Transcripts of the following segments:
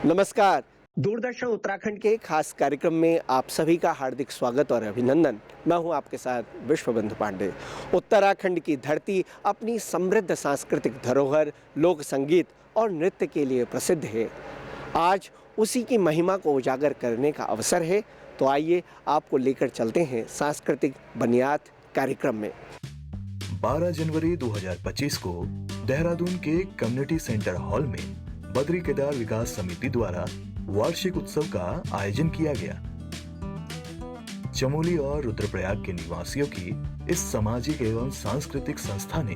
नमस्कार। दूरदर्शन उत्तराखंड के खास कार्यक्रम में आप सभी का हार्दिक स्वागत और अभिनंदन। मैं हूं आपके साथ विश्वबंधु पांडे। उत्तराखंड की धरती अपनी समृद्ध सांस्कृतिक धरोहर, लोक संगीत और नृत्य के लिए प्रसिद्ध है। आज उसी की महिमा को उजागर करने का अवसर है, तो आइए आपको लेकर चलते हैं सांस्कृतिक बुनियाद कार्यक्रम में। 12 जनवरी 2025 को देहरादून के कम्युनिटी सेंटर हॉल में बद्री केदार विकास समिति द्वारा वार्षिक उत्सव का आयोजन किया गया। चमोली और रुद्रप्रयाग के निवासियों की इस सामाजिक एवं सांस्कृतिक संस्था ने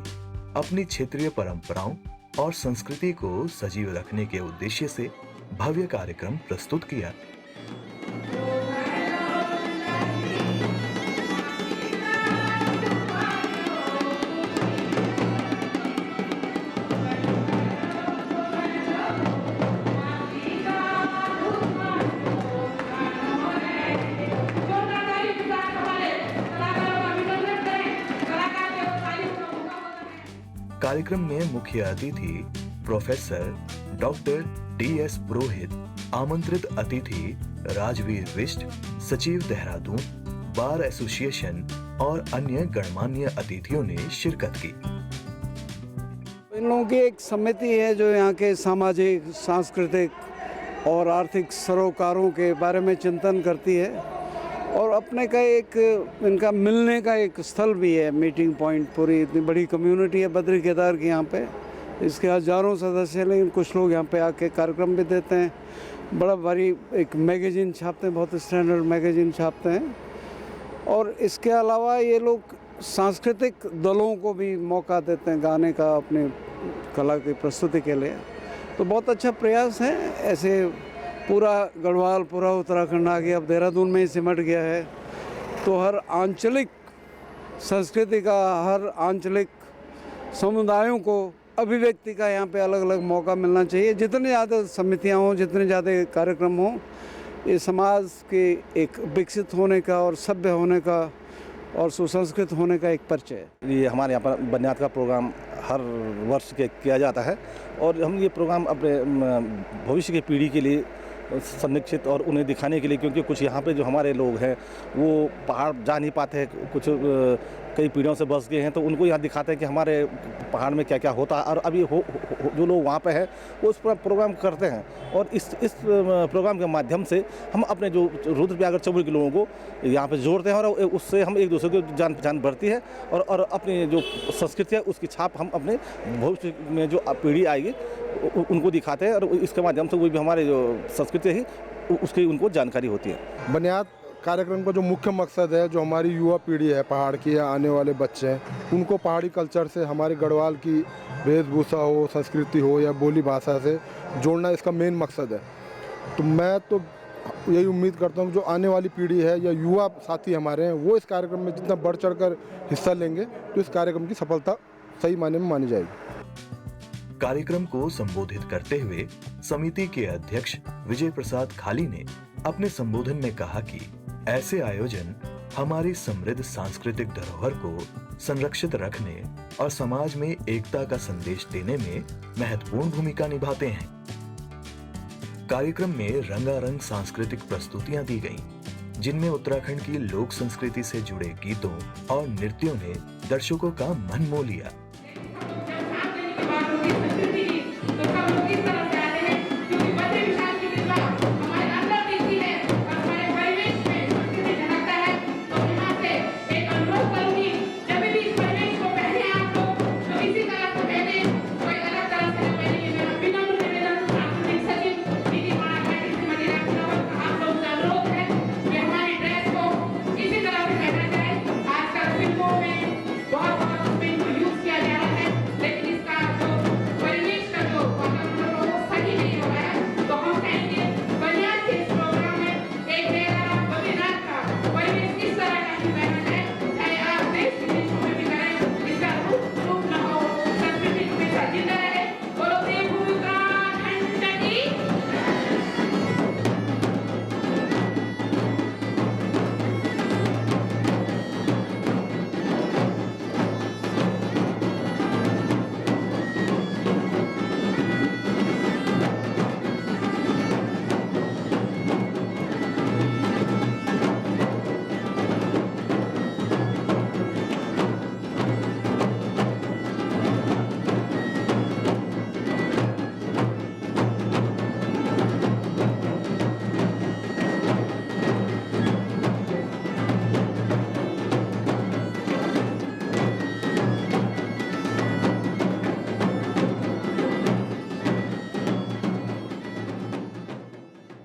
अपनी क्षेत्रीय परंपराओं और संस्कृति को सजीव रखने के उद्देश्य से भव्य कार्यक्रम प्रस्तुत किया। कार्यक्रम में मुख्य अतिथि प्रोफेसर डॉक्टर डी.एस. पुरोहित, आमंत्रित अतिथि राजवीर विष्ट, सचिव देहरादून बार एसोसिएशन और अन्य गणमान्य अतिथियों ने शिरकत की। इन लोगों की एक समिति है जो यहाँ के सामाजिक, सांस्कृतिक और आर्थिक सरोकारों के बारे में चिंतन करती है और अपने का एक इनका मिलने का एक स्थल भी है, मीटिंग पॉइंट। पूरी इतनी बड़ी कम्युनिटी है बद्री केदार की यहाँ पे, इसके हजारों सदस्य हैं, लेकिन कुछ लोग यहाँ पे आके कार्यक्रम भी देते हैं। बड़ा भारी एक मैगजीन छापते हैं, बहुत स्टैंडर्ड मैगजीन छापते हैं। और इसके अलावा ये लोग सांस्कृतिक दलों को भी मौका देते हैं गाने का अपनी कला की प्रस्तुति के लिए। तो बहुत अच्छा प्रयास है। ऐसे पूरा गढ़वाल, पूरा उत्तराखंड आ गया, अब देहरादून में ही सिमट गया है। तो हर आंचलिक संस्कृति का, हर आंचलिक समुदायों को अभिव्यक्ति का यहाँ पे अलग अलग मौका मिलना चाहिए। जितने ज़्यादा समितियाँ हों, जितने ज़्यादा कार्यक्रम हों, ये समाज के एक विकसित होने का और सभ्य होने का और सुसंस्कृत होने का एक परिचय है। ये हमारे यहाँ पर बुनियाद का प्रोग्राम हर वर्ष किया जाता है और हम ये प्रोग्राम अपने भविष्य की पीढ़ी के लिए संरक्षित और उन्हें दिखाने के लिए, क्योंकि कुछ यहाँ पे जो हमारे लोग हैं वो पहाड़ जा नहीं पाते हैं, कुछ कई पीढ़ियों से बस गए हैं, तो उनको यहाँ दिखाते हैं कि हमारे पहाड़ में क्या क्या होता है। और अभी जो लोग वहाँ पे हैं वो उस पर प्रोग्राम करते हैं और इस प्रोग्राम के माध्यम से हम अपने जो रुद्रप्रयाग और चमोली के लोगों को यहाँ पे जोड़ते हैं और उससे हम एक दूसरे को जान पहचान बढ़ती है और अपनी जो संस्कृति है उसकी छाप हम अपने भविष्य में जो पीढ़ी आएगी उनको दिखाते हैं और इसके माध्यम से वो भी हमारे जो संस्कृति है उसकी उनको जानकारी होती है। बुनियाद कार्यक्रम का जो मुख्य मकसद है, जो हमारी युवा पीढ़ी है, पहाड़ की या आने वाले बच्चे हैं, उनको पहाड़ी कल्चर से, हमारे गढ़वाल की वेशभूषा हो, संस्कृति हो या बोली भाषा से जोड़ना इसका मेन मकसद है। तो मैं तो यही उम्मीद करता हूँ जो आने वाली पीढ़ी है या युवा साथी हमारे हैं वो इस कार्यक्रम में जितना बढ़ चढ़ कर हिस्सा लेंगे तो इस कार्यक्रम की सफलता सही मायने में मानी जाएगी। कार्यक्रम को संबोधित करते हुए समिति के अध्यक्ष विजय प्रसाद खाली ने अपने संबोधन में कहा कि ऐसे आयोजन हमारी समृद्ध सांस्कृतिक धरोहर को संरक्षित रखने और समाज में एकता का संदेश देने में महत्वपूर्ण भूमिका निभाते हैं। कार्यक्रम में रंगारंग सांस्कृतिक प्रस्तुतियां दी गईं, जिनमें उत्तराखंड की लोक संस्कृति से जुड़े गीतों और नृत्यों ने दर्शकों का मन मोह लिया।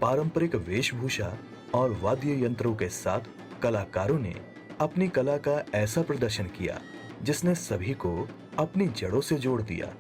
पारंपरिक वेशभूषा और वाद्य यंत्रों के साथ कलाकारों ने अपनी कला का ऐसा प्रदर्शन किया जिसने सभी को अपनी जड़ों से जोड़ दिया।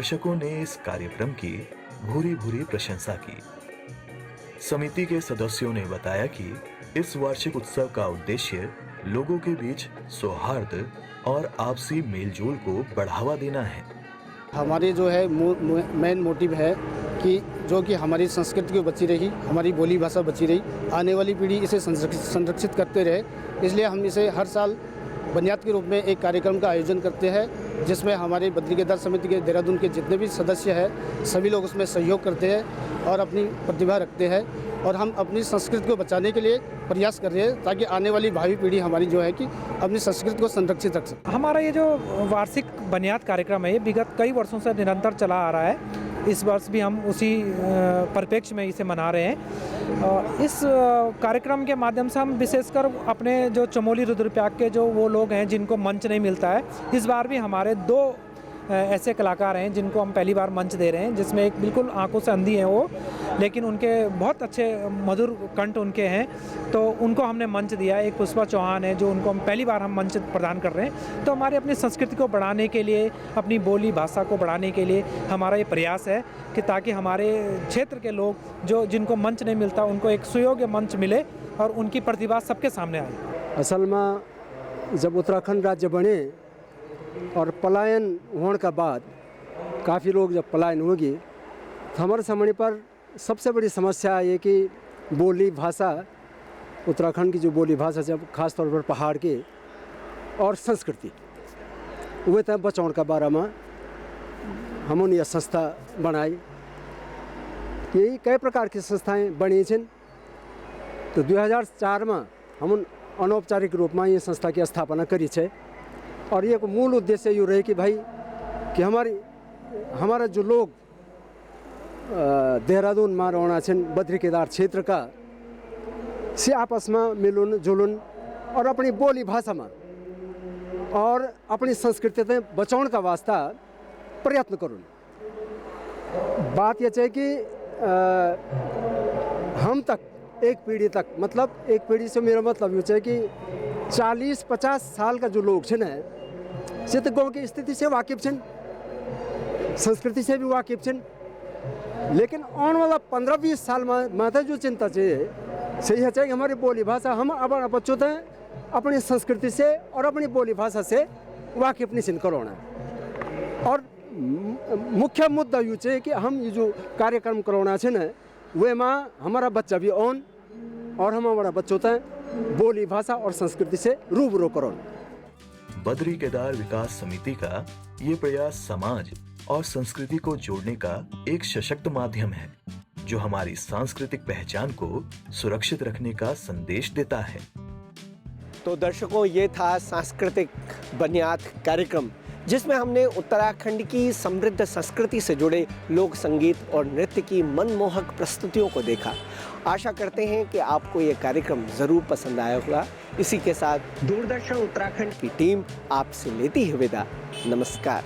दर्शकों ने इस कार्यक्रम की भूरी भूरी प्रशंसा की। समिति के सदस्यों ने बताया कि इस वार्षिक उत्सव का उद्देश्य लोगों के बीच सौहार्द और आपसी मेलजोल को बढ़ावा देना है। हमारे जो है मेन मोटिव है कि जो कि हमारी संस्कृति को बची रही, हमारी बोली भाषा बची रही, आने वाली पीढ़ी इसे संरक्षित करते रहे। इसलिए हम इसे हर साल बुनियाद के रूप में एक कार्यक्रम का आयोजन करते हैं, जिसमें हमारे बद्री केदार समिति के देहरादून के जितने भी सदस्य हैं सभी लोग उसमें सहयोग करते हैं और अपनी प्रतिभा रखते हैं। और हम अपनी संस्कृति को बचाने के लिए प्रयास कर रहे हैं ताकि आने वाली भावी पीढ़ी हमारी जो है कि अपनी संस्कृति को संरक्षित रख सके। हमारा ये जो वार्षिक बुनियाद कार्यक्रम है ये विगत कई वर्षों से निरंतर चला आ रहा है। इस वर्ष भी हम उसी परिप्रेक्ष्य में इसे मना रहे हैं। इस कार्यक्रम के माध्यम से हम विशेषकर अपने जो चमोली रुद्रप्रयाग के जो वो लोग हैं जिनको मंच नहीं मिलता है, इस बार भी हमारे 2 ऐसे कलाकार हैं जिनको हम पहली बार मंच दे रहे हैं, जिसमें एक बिल्कुल आंखों से अंधी हैं वो, लेकिन उनके बहुत अच्छे मधुर कंठ उनके हैं, तो उनको हमने मंच दिया। एक पुष्पा चौहान है जो उनको हम पहली बार हम मंच प्रदान कर रहे हैं। तो हमारी अपनी संस्कृति को बढ़ाने के लिए, अपनी बोली भाषा को बढ़ाने के लिए हमारा ये प्रयास है कि ताकि हमारे क्षेत्र के लोग जो जिनको मंच नहीं मिलता उनको एक सुयोग्य मंच मिले और उनकी प्रतिभा सबके सामने आए। असल में जब उत्तराखंड राज्य बने और पलायन होने के बाद काफ़ी लोग जब पलायन होगी तो हमारे सामने पर सबसे बड़ी समस्या ये कि बोली भाषा, उत्तराखंड की जो बोली भाषा जब खास तौर पर पहाड़ के और संस्कृति वे तब बचाने के बारे में हमने यह संस्था बनाई। यही कई प्रकार की संस्थाएं बनी छन। तो 2004 में हम अनौपचारिक रूप में ये संस्था की स्थापना करी है और ये मूल उद्देश्य ये रहे कि भाई कि हमारा जो लोग देहरादून में रहना छन बद्री केदार क्षेत्र का से आपस में मिलुन जुलुन और अपनी बोली भाषा में और अपनी संस्कृति में बचाने का वास्ता प्रयत्न करूँ। बात यह है कि हम तक एक पीढ़ी तक, मतलब एक पीढ़ी से मेरा मतलब ये है कि 40-50 साल का जो लोग हैं से तो गाँव की स्थिति से वाकिफ हैं, संस्कृति से भी वाकिफ हैं, लेकिन आने वाला 15-20 साल में माता जो चिंता चाहिए सही है कि हमारी बोली भाषा हम अपना बच्चों तक अपनी संस्कृति से और अपनी बोली भाषा से वाकिफ नहीं कराना। और मुख्य मुद्दा ये है कि हम ये जो कार्यक्रम कराना है ना वे में हमारा बच्चा भी ऑन और हम हमारा बच्चों तक बोली भाषा और संस्कृति से रूबरू करो। बद्री केदार विकास समिति का ये प्रयास समाज और संस्कृति को जोड़ने का एक सशक्त माध्यम है जो हमारी सांस्कृतिक पहचान को सुरक्षित रखने का संदेश देता है। तो दर्शकों, ये था सांस्कृतिक बुनियाद कार्यक्रम जिसमें हमने उत्तराखंड की समृद्ध संस्कृति से जुड़े लोक संगीत और नृत्य की मनमोहक प्रस्तुतियों को देखा। आशा करते हैं कि आपको ये कार्यक्रम ज़रूर पसंद आया होगा। इसी के साथ दूरदर्शन उत्तराखंड की टीम आपसे लेती है विदा। नमस्कार।